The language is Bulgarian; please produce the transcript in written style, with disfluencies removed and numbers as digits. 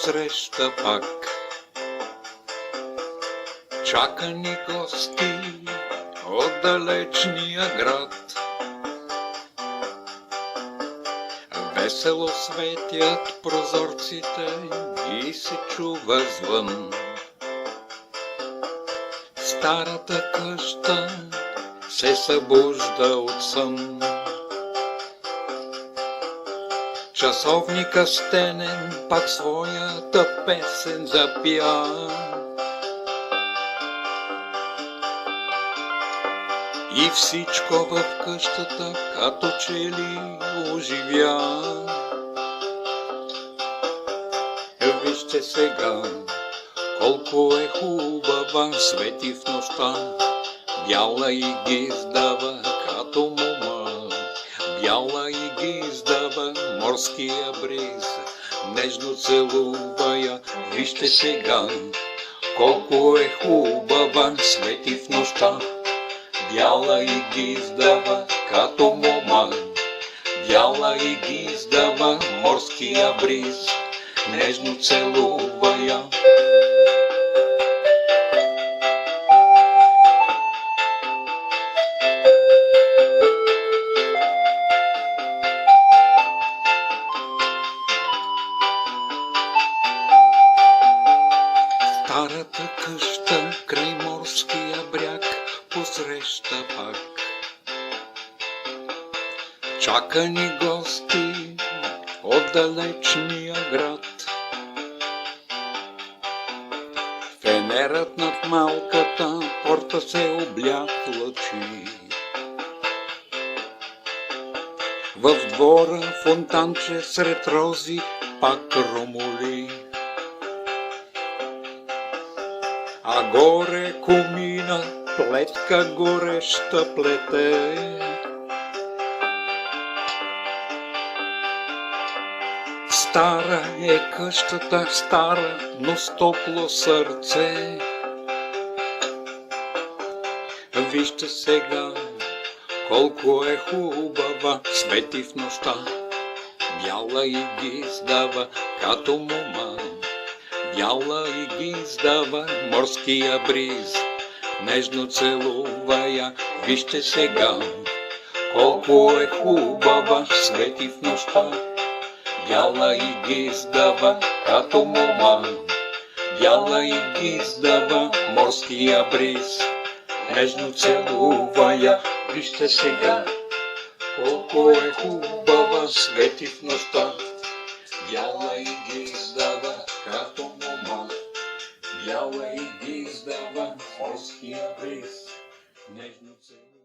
посреща пак. Чака ни гости от далечния град. Весело светят прозорците и се чува звън. Старата къща се събужда от сън. Часовника стенен пак своята песен запя. И всичко в къщата като че ли оживя. Вижте сега колко е хубава, свети в нощта, бяла и гиздава като мома. Бяла и гиздава морския бриз, нежно целува я. Вижте сега колко е хубава, свети в нощта, бяла и гиздава като мома. Бяла и гиздава морския бриз, нежно целува я. Старата къща край морския бряг посреща пак. Чака ни гости от далечния град. Фенерът над малката порта се облят лъчи. В двора фонтанче сред рози пак ромоли. А горе комина плетка гореща плете. Стара е къщата, стара, но с топло сърце. Вижте сега колко е хубава, свети в нощта, бяла и гиздава като мома. Бяла и гиздава морския бриз, нежно целува я. Вижте сега колко е хубава, свети в нощта, бяла и гиздава като мома. Бяла и гиздава морския бриз, нежно целува я. Вижте сега колко е хубава, свети в нощта, бяла и гиздава като мома. Бяла и гиздава морския бриз, нежно целува.